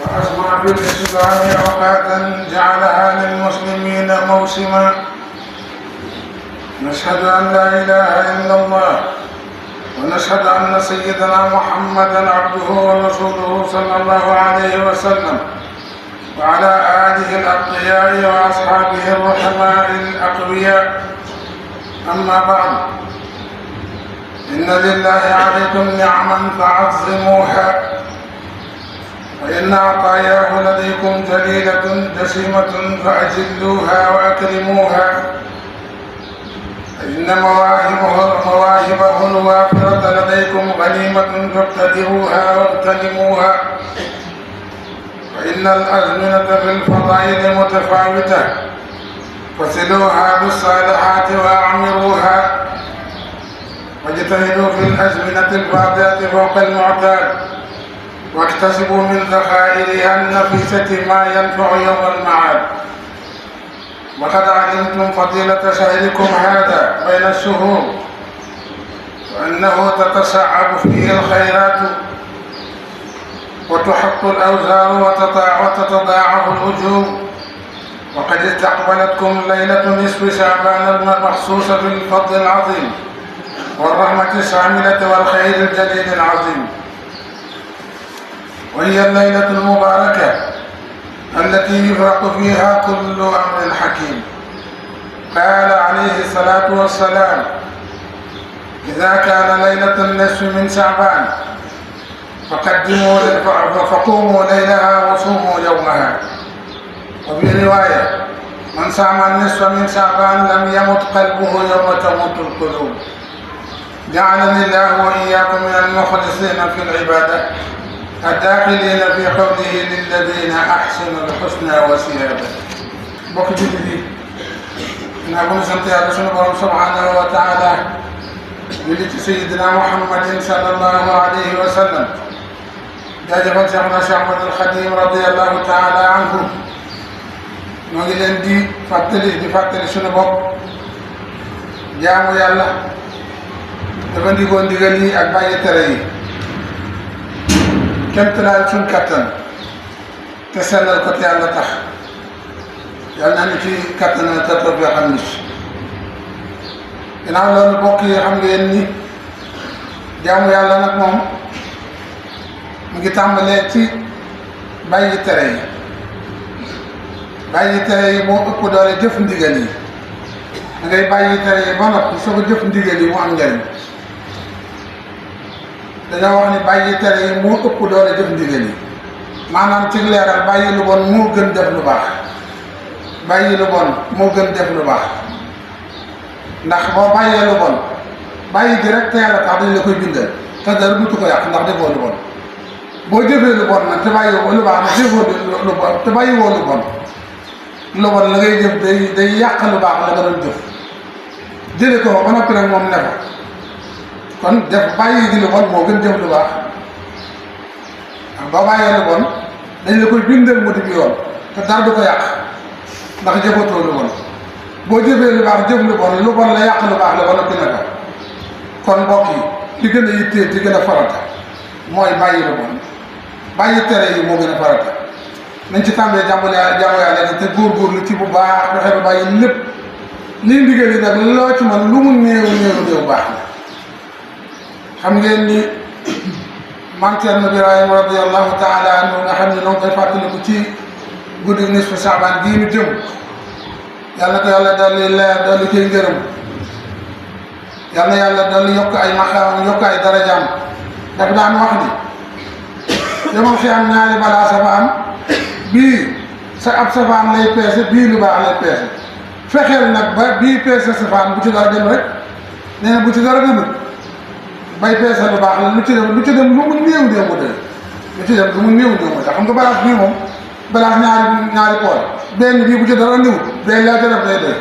وأصبح في الإسلام أوقاتا جعلها للمسلمين موسما. نشهد أن لا إله إلا الله ونشهد أن سيدنا محمدا عبده ورسوله صلى الله عليه وسلم وعلى آله الأتقياء وأصحابه الرحماء الأقوياء. أما بعد، إن لله عليكم نعما فعظموها، وإن عطاياه لديكم جليلة جسيمة فأجلوها وأكرموها. إن مواهبه الوافرة لديكم غنيمة فابتدئوها واغتنموها. وإن الأزمنة في الفضائل متفاوتة فصلوها بالصالحات وأعمروها، واجتهدوا في الأزمنة الفاضلة فوق المعتاد، واكتسبوا من ذخائرها النفيسة ما ينفع يوم المعاد. وقد علمتم فضيلة شهركم هذا بين الشهور، وأنه تتصعب فيه الخيرات وتحط الأوزار وتتضاعف الأجور. وقد استقبلتكم ليلة نصف شعبان المخصوصة بالفضل العظيم والرحمة الشاملة والخير الجليل العظيم، وهي الليلة المباركة التي يفرق فيها كل أمر حكيم. قال عليه الصلاة والسلام: إذا كان ليلة النصف من شعبان فقوموا ليلها وصوموا يومها. وفي رواية: من صام النصف من شعبان لم يمت قلبه يوم تموت القلوب. جعلني الله وإياكم من المخلصين في العبادة الداخلين في قوله للذين أحسنوا الحسنى وزيادة. bokk jullit yi, naa bu ñu sant yàlla sunu borom subhanahu wa taala, julli ci Sayyidina Muhammadin sallallahu alayhi wa sallam, jaajëfal Cheikhna Cheikh Ahmadul Khadim radiyallahu taala anhu. ñoo ngi leen di fàttali sunu bopp jaamu yàlla, dafa ndigoo ndigal yi ak bàyyi tere yi kemtalaal suñ kattan te sellal ko te yàlla tax. yàlla na ni ci kattan te toog yoo xam ni ginnaaw loolu bokk yi xam ngeen ni jaamu yàlla nag moom mu ngi tàmbalee ci bàyyi tere yi. bàyyi tere yi moo ëpp doole jëf ndigal yi. da ngay bàyyi tere yi ba noppi soo ko jëf ndigal yi mu am njariñ. dañoo wax ni bàyyi tere yi moo ëpp doole jëf ndigal yi, maanaam ci leeral bàyyi lu bon moo gën def lu baax. bàyyi lu bon moo gën def lu baax, ndax boo bàyyee lu bon bàyyi gi rek te yàlla tax dañ la koy bindal te dara dutu ko yàq ndax defoo lu bon. boo jëfee lu bon nag te bàyyi woo lu baax nag defoo lu bon te bàyyi woo lu bon, lu bon la ngay jëf day yàq lu baax la nga doon jëf. jële ko ba noppi nag moom ne fa kon def bàyyi gi lu bon moo gën jëf lu baax. boo bàyyee lu bon dañ la koy bindal mu di yoon te dara du ko yàq ndax jëfatoo lu bon. boo jëfee lu baax jëf lu bon la yàq lu baax la ba noppi ne fa. kon mbokk yi li gën a yitteel di gën a farata mooy bàyyi lu bon. bàyyi tere yi moo gën a farata. nañ ci tàmbee jaamu yàlla gi te góorgóorlu ci bu baax fexe ba bàyyi lépp. lii ndigal yi nag loo ci man lu mu néew baax na. xam ngeen ni Maam Cerno Birahim radiyallahu taala anhu nga xam ne noo koy fàttaliku ci guddi nisfu Saabaan gii ñu jëm, yàlla ko yàlla dolli leer dolli koy ngërëm, yàlla yàlla dolli yokk ay maqaamam yokk ay darajaam. dafa daan wax ni yomal fi am ñaari balaa safaan, bii sa ab safaan lay peese, bii lu baax lay peese. fexeel nag ba bii peese safaan bu ci dara dem rek, nee na bu ci dara demut bay peese lu baax la, lu ci dem lu mu néew mu dee lu ci dem lu mu néew mu dee xam nga balance bii moom balance ñaari pool, benn bii bu ci dara néewut day laa ca def day doy.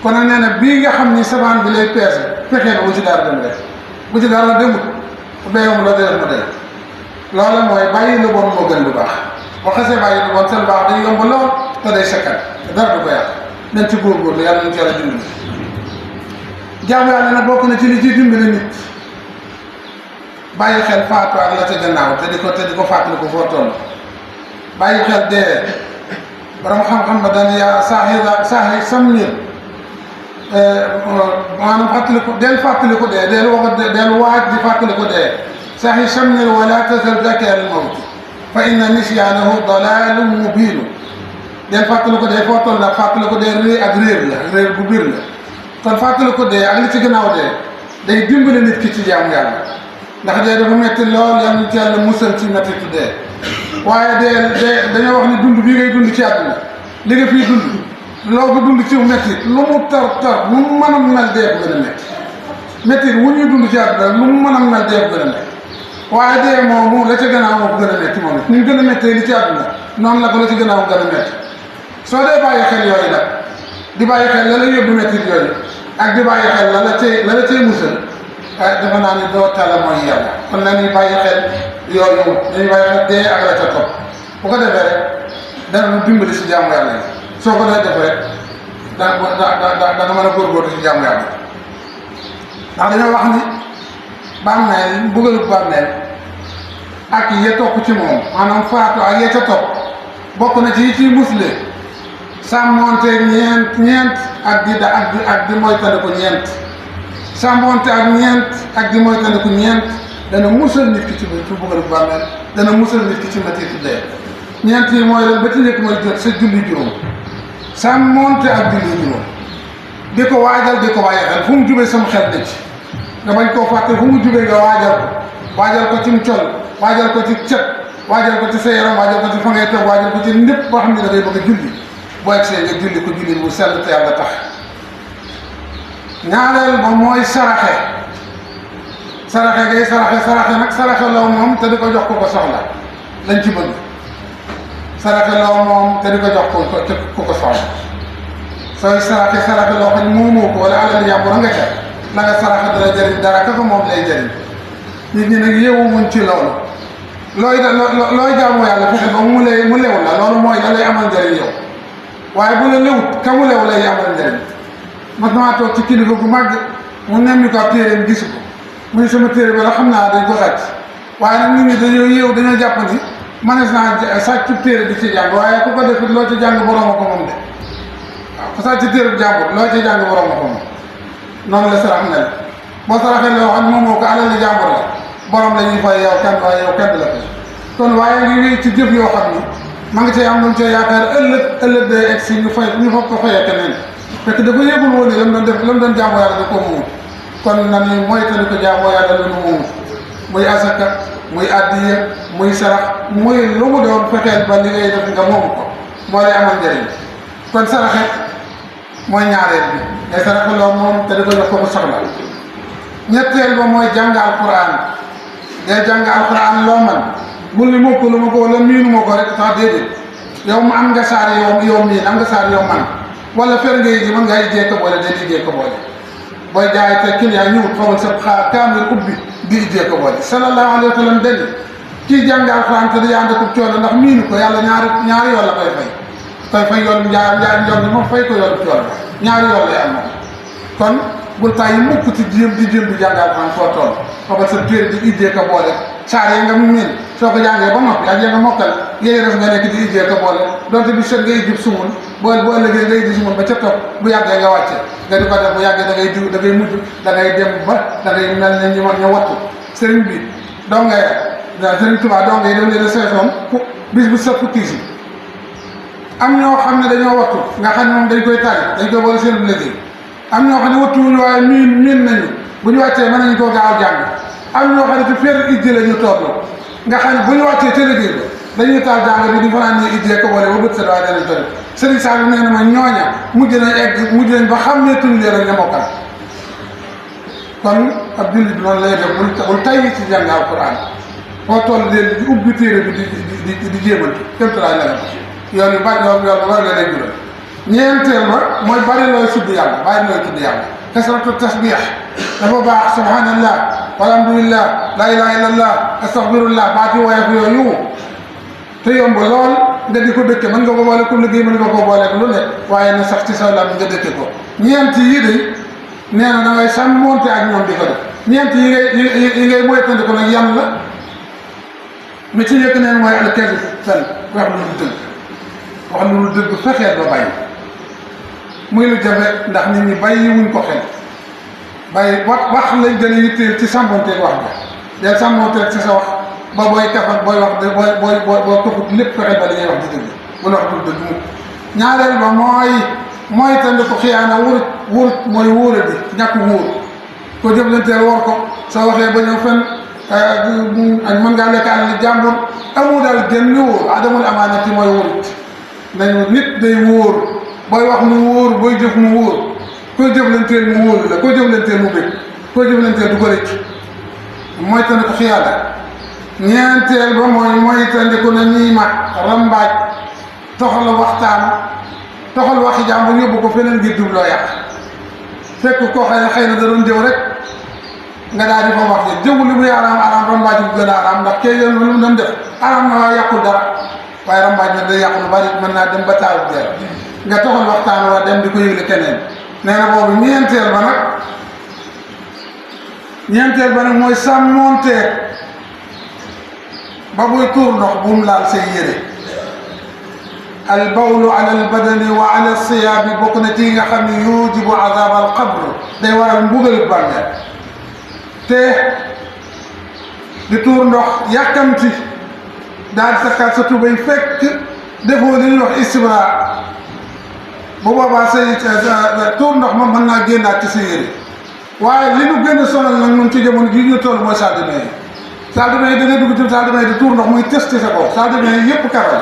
kon nag nee na bii nga xam ni safaan bi lay peese fexeel bu ci dara dem rek, bu ci dara demut béyam la dee ma day. loola mooy bàyyi lu bon moo gën lu baax. boo xasee bàyyi lu bon seen baax day yomb lool te day sakkan te dara du ko yàq. nañ ci góorgóorlu yàlla nañ ci yàlla dimbali. jaamu yàlla nag bokk na ci li ci dimbali nit bàyyi xel faatu ak la ca gannaaw te di ko fàttali ko foo toll. bàyyi xel dee borom xam-xam ba dana yaa saaxi samnir maanaam fàttaliku dee del waaj di fàttaliku dee saaxi samnir wala tasal zakar al mawt fa inna nisyaanahu dalalun mubiinu del fàttaliku dee foo toll nag fàttaliku dee réer ak réer bu biir la kon fàttaliku dee ak li ci gannaaw dee day dimbali nit ki ci jaamu yàlla ndax dee dafa metti lool yal na ci yàlla musal ci metti dee waaye dee dañoo wax ni dund bii ngay dund ci àdduna li nga fii dund loo ko dund ci metti lu mu tar lu mu mën a mel dee ko gën a metti metti wu ñuy dund ci àdduna lu mu mën a mel dee ko gën a metti waaye dee moomu la ca gannaaw moo ko gën a metti moom it ni mu gën a mettee li ci àdduna noonu la ko la ci gannaaw gën a metti soo dee bàyyi xel yooyu nag di bàyyi xel la la yóbbu metti yooyu ak di bàyyi xel la la cay musal dafa naa ni doo tala mooy yàlla kon nañuy bàyyi xel yooyu dañuy bàyyi xel dee ak la ca topp bu ko defee rek dana dimbali si jaamu yàlla yi soo ko dee def rek da nga mën a góorgóorlu si jaamu yàlla ndax dañoo wax ni bàmmeel mbugalu bàmmeel ak ya topp ci moom maanaam faatu ak ya ca topp bokk na ci yi ciy musle sàmmonte ñeent ak di moytandiku ñeent sàmmonte ak di moytandiku ñeent dana musal nit ki ci mbugalu bàmmeel dana musal nit ki ci mettitu dee ñeent yi mooy lan ba ci njëkk mooy jot sa julli juróom sàmmonte ak julli juróom di ko waajal xel fu mu jubee sama xel dëcc nga bañ koo fàtte fu mu jubee nga waajal ko ci mu col waajal ko ci cet waajal ko ci sa yaram waajal ko ci fa ngay toog waajal ko ci lépp boo xam ne da ngay bëgg a julli boo egsee nga julli ko julli bu sell te yàlla tax ñaareel ba mooy saraxe nag saraxe loo moom te di ko jox ko soxla lañ ci bëgg saraxe loo moom te di ko jox ko soxla sooy saraxe loo xam ne moomoo ko wala alal yàmbur nga ca la nga saraxe dala jëriñ dara ka ko moom lay jëriñ nit ñi nag yeewu muñ ci loolu looy jaamu yàlla fexe ba mu lew la loolu mooy da lay amal njëriñ yow waaye bu la lewut ka mu lew lay amal njëriñ mas namaa toog ci kilifa gu màgg mu nemmi ko ab téeréem gisu ko muy sama téere ba la xam naa dañ ko sàcc waaye nag nit ñi dañoo yeewu dañoo jàpp ni manees naa sàcc téere di ci jàng waaye ku ko defit loo ci jàng borooma ko moom de waaw ku sàcc téere bi jàmbur loo ci jàng borooma ko moom noonu la sarax mel boo saraxee loo xam ne moom moo ko alal jàmbur la borom la ñuy fay yow kenn waaye yow kenn la fay kon waaye ngi wéy ci jëf yoo xam ni ma ngi cay am lu mu cay yaakaar ëllëg day egg si ñu foog ko fayee keneen fekk da ko yëgul woon ni la mu doon jaamu yàlla da koo moomut kon na ni mooy tani ko jaamoo yàlla lu nu moomut muy asaka muy addiya muy sarax muy lu mu doon fexeel ba li ngay def nga moomu ko moo lay amal njëriñ kon saraxe mooy ñaareel bi ngay saraxe loo moom te di ko jox ko mu soxla ñetteel ba mooy jàng alquran day jàng alquran loo man bul ni mokk lu ma ko wala miinu ma ko rek tax déedéet yow mu am nga saar yow miin am nga saar yow man wala fer ngay ji mën ngaa ijjee ko boole day ijjee ko boole booy jaay te client ñëwut fawal sa kaamil ubbi di ijjee ko boole sallallahu alayhi wa sallam deni kii jàng alquran te di ànd ko coono ndax miinu ko yàlla ñaari yoon la koy fay yoon njaar yoon bi moom fay ko yoon coono ñaari yoon lay am moom kon bul tàyyi mukk ci jéem di jàng alquran foo toll fawal sa téere di ijjee ko boole saar yi nga mu miin soo ko jàngee ba noppi ak nga mokkal yéen def nga nekk di ijjee ko boole donte bi set nga ijjib sumul bu ëllëgee nga ijji sumul ba ca topp bu yàggee nga wàcce nga di ko def bu yàggee da ngay mujj da ngay dem ba da ngay mel ne ñu wattu sëriñ bi dongay sëriñ Tuubaa dongay dem leen a seetoon bis bu set fukki si am ñoo xam ne dañoo wattu nga xam ne moom dañ koy tari dañ koy boole seen liggéey am ñoo xam ne wattuwuñu waaye miin nañu bu ñu wàccee mën nañu koo gaaw jàng am ñoo xam ne ci féer ijji la ñu toog nga xam ne bu ñu wàccee ca liggéey ba dañuy taal jàng bi di fanaan ni ijjee ko boole ba bët set waaye danañ tori sëriñ Sall nee na ma ñooña mujj nañ ba xàmmeetuñ leen ak ña mokkal kon ab jullit bi noonu lay def bul tay ci jàng alquran foo toll leen di ubbi téere bi di jéemantu kémtalaay la yoon yu bari yoon ba bari la lay jural ñeenteel ba mooy bari looy tudd yàlla bari looy tudd yàlla kasratu tasbih dafa baax subhanallah walhamdulillah la ilaha illallah astaghfirullah baati woyof yooyu te yomb lool nga di ko dëkke mën nga ko boole ku liggéey mën nga ko boole lu ne waaye na sax ci sa lam nga dëkke ko ñeent yi de nee na da ngay sàmmonte ak ñoom di ko def ñeent yi ngay moytandiku nag yan la mi ci njëkk neen mooy alkazib fen wax lu dul dëgg wax lu dul dëgg fexeel ba bàyyi muy lu jafe ndax nit ñi bàyyi wuñ ko xel bàyyi wax lañ gën a yitteel ci sàmmonteeg wax ba del sàmmonteeg ci sa wax ba booy kafak booy wax boo këfut lépp fexeel ba li ngay wax di dëgg bul wax dul dëgg mu ñaareel ba mooy tandi ko xiyaana wurut mooy wóora di ñàkk wóor ko jëflanteel war ko soo waxee ba ñëw fen mën ngaa lekk àll jàmbur amu daal génn wóor adamul amaanati mooy wóorut nañu nit day wóor booy wax mu wóor booy jëf mu wóor koy jëflanteel mu wóor la koy jëflanteel mu bëgg koy jëflanteel du ko rëcc mooy tandi ko xiyaana ñeenteel ba mooy tandi ko na ñuy mag rambaaj toxal waxi jàmbur yóbbu ko feneen ngir jubloo yàq fekk koo xëy na da doon jëw rek nga daal di fa wax ne jëw li muy araam rambaaj bu gën a araam ndax kay yoon lu mu doon def araam na waa yàqul dara waaye rambaaj nag day yàqu lu bari mën naa dem ba taaru deer nga toxal waxtaan wa dem di ko yëgle keneen nee na boobu ñeenteel ba nag mooy sàmmoonteeg ba buy tuur ndox bu mu laal say yére al bawlu ala al badani wa ala siyaabi bokk na ci nga xam ne yujibu azab al qabr day waral mbugal bàmmeel te di tuur ndox yàkkamti daal di sakkaat sa tubay fekk defoo li ñuy wax istibra bu boobaa say tuur ndox moom mën naa génnaat ci sa yére waaye li nu gën a sonal nag ñun ci jamono jii ñu toll mooy salle de bain yi salle de bain yi da ngay dugg ci salle de bain di tuur ndox muy testé sa kaw salle de bain yi yëpp karo la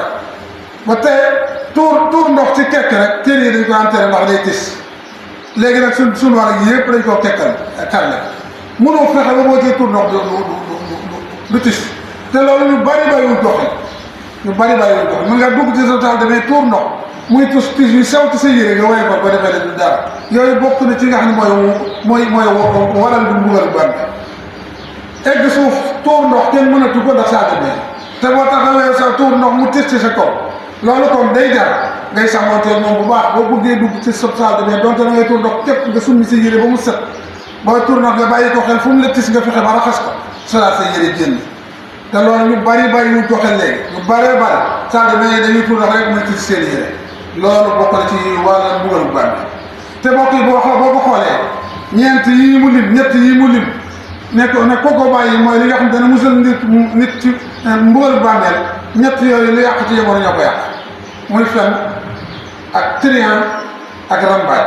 ba tey tuur ndox ci kekk rek téere yi dañ ko enterré ndax day tis léegi nag suñu war ak yëpp dañ koo kekkal karle mënoo fexe ba boo cee tuur ndox du tis te loolu ñu bari bàyyiwuñ ko xel mën nga dugg ci sa salle de bain tuur ndox muy tis yu sew ci sa yére nga woye ko ba defee ne du dara yooyu bokk na ci nga xam ne mooy waral du mbugal ban egg suuf tuur ndox kenn mënatu ko ndax salle de bain te boo taxawee sa tuur ndox mu tis ci sa kaw loolu kon day jar ngay sàmmanteel moom bu baax boo bëggee dugg ci sa salle de bain donte da ngay tuur ndox képp nga summi sa yére ba mu set booy tuur ndox nga bàyyi ko xel fu mu la tis nga fexe ba raxas ko solaat sa yére génn te loolu ñu bari ñu ko xel léegi ñu bari salle de bain yi dañuy tuur ndox rek muy tis seen yére loolu bokk na ci wàllu mbugal bu bàmmeel te bokk yi boo ko xoolee ñett yii mu lim ne ko bàyyi mooy li nga xam ne dana musal nit ci mbugal bu bàmmeel ñett yooyu lu yàq ci jamono ñoo ko yàq muy fen ak trian ak rambaaj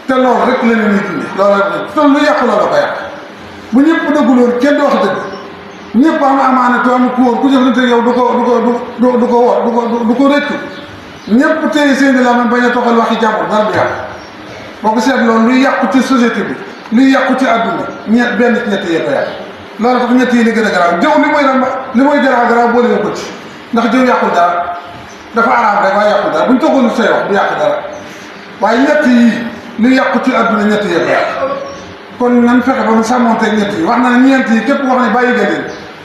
te loolu rek la ñuy dundee loolu lu yàq loolu ko yàq bu ñëpp dëgguloon kenn du wax dëgg ñëpp am amaana to am ku wóor ku jëflante yow du ko rëccu ñëpp téye seen i làmmiñ bañ a toxal waxi jàmbur dara du yàq boo ko seetloo luy yàqu ci société bi luy yàqu ci àdduna benn ci ñett yee ko yàq loolu tax ñett yi li gën a garaaw jëw li mooy garaaw boole nga ko ci ndax jëw yàqul dara dafa araam rek waaye yàqul dara buñ toggoon say wax du yàq dara waaye ñett yi luy yàqu ci àdduna ñett yee ko yàq kon nan fexe ba mu sàmmonteeg ñett yi wax na ne ñeent yi képp wax ne bàyyi nga leen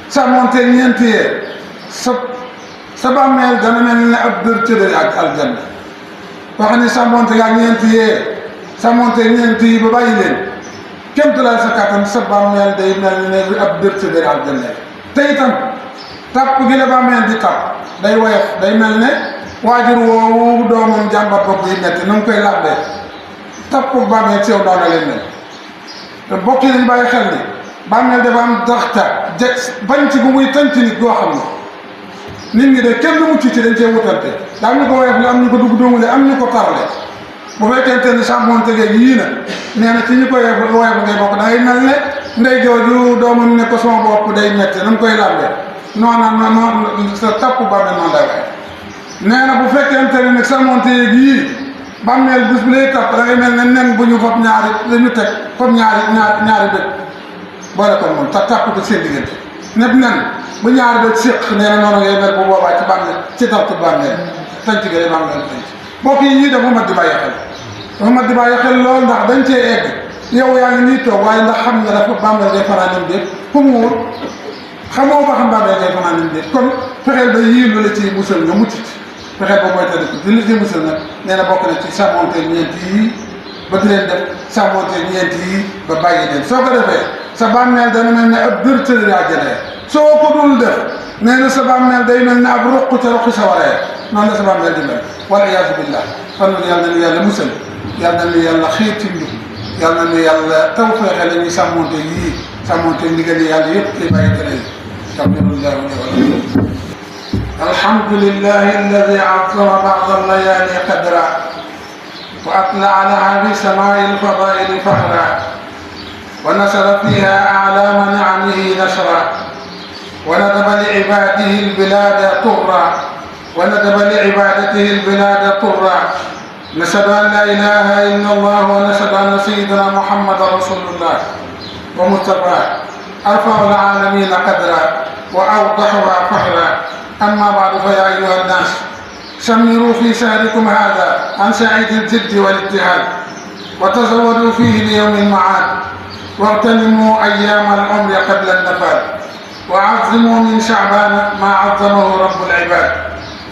sàmmonteeg ñeent yee sa bàmmeel dana mel ne ab dër cëdëri ak aljanna wax ni sàmmonteeg ak ñeent yee sàmmonteeg ñeent yi ba bàyyi leen kémtalaay sa kàttan sa bàmmeel day mel ne ab dër cëdëri aljanna te itam tàpp gi la bàmmeel di tàpp day woyof day mel ne waajur woowu doomam jàmbat bopp yi metti na mu koy làmbee tàpp bàmmeel ci yow doo na leen mel te bokk yi dañ bàyyi xel ni bàmmeel dafa am daxta bañ ci bu muy tënk nit goo xam ne nit ñi de kenn lu mucc ci dañ cee wutante daa am ñu ko woyof le am ñu ko dugg dóomule am ñu ko tarle bu fekkente ni sàmmoonte geeg yii na nee na ci ñu koy woyof ngay bokk da ngay mel ne ndey jooju doomam ne ko sama bopp day metti na mu koy làmbee noonu sa tapp bàmmeel noonu day waye nee na bu fekkente ni nag sàmmoonte yeeg yii bàmmeel bis bu lay tapp da ngay mel ne nen bu ñu fab ñaari dañu teg fab ñaari bët boole ko moom tapp ko seen diggante neb nen bu ñaari bët séq nee na noonu ngay mel bu boobaa ci bàmmeel ci tapp bàmmeel tànc gay bàmmeel tànc mbokk yi ñii dafa mat di bàyyi xel dafa mat di bàyyi xel lool ndax dañ cee egg yow yaa ngi nii toog waaye ndax xam nga dafa bàmmeel ngay fanaanim déet ku mu wóor xamoo ba xam bàmmeel ngay fanaanim déet kon fexeel ba yii lu la ci musal nga mucc ci fexeel ba mooy tëdd di la ci musal nag nee na bokk na ci sàmmonte ñeent yii ba di leen def sàmmonte ñeent yii ba bàyyi leen soo ko defee sa bàmmeel dana mel ne ab dër tëri àjjana soo ko dul def nee na sa bàmmeel day mel ne ab ruq ca ruqi sa waree noonu la sa bàmmeel di mel wal iyaazu billah kon nag yàlla nañu yàlla musal yàlla nañu yàlla xiir ci njub yàlla nañu yàlla tawfeexe la ñuy sàmmonte yii sàmmonte ndigal yi yàlla yëpp tey bàyyi tere yi alhamdulilah alhamdulillahi alladi azama ba'da al-layali qadra wa atla'a laha bi samaa'i al-fadaa'ili fahra wa nasara fiha a'laama ni'amihi nashra wa nadaba li'ibadihi al-bilada turra وندب لعبادته البلاد طرا نشهد ان لا اله الا الله ونشهد ان سيدنا محمد رسول الله ومصطفى ارفع العالمين قدرا واوضحها فخرا اما بعد فيا ايها الناس شمروا في شهركم هذا عن سعيد الجد والاجتهاد وتزودوا فيه ليوم المعاد واغتنموا ايام العمر قبل النفاد وعظموا من شعبان ما عظمه رب العباد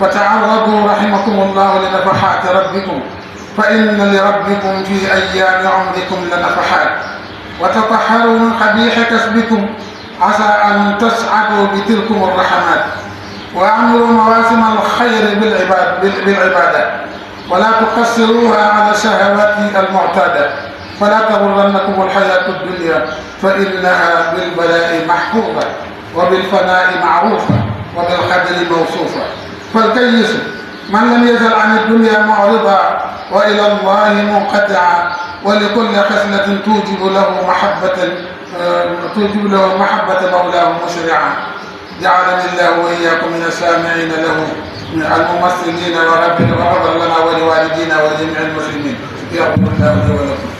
فتعرضوا رحمكم الله لنفحات ربكم فإن لربكم في أيام عمركم لنفحات وتطهروا من قبيح كسبكم عسى أن تسعدوا بتلكم الرحمات وأعملوا مواسم الخير بالعبادة ولا تقصروها على الشهوات المعتادة فلا تغرنكم الحياة الدنيا فإنها بالبلاء محفوظة وبالفناء معروفة وبالقدر موصوفة فالكيس من لم يزل عن الدنيا معرضا والى الله منقطعا ولكل خصلة توجب له محبة مولاه مشرعا جعلني الله واياكم من السامعين له من الممثلين وغفر لنا ولوالدينا ولجميع المسلمين يغفر الله لي ولكم.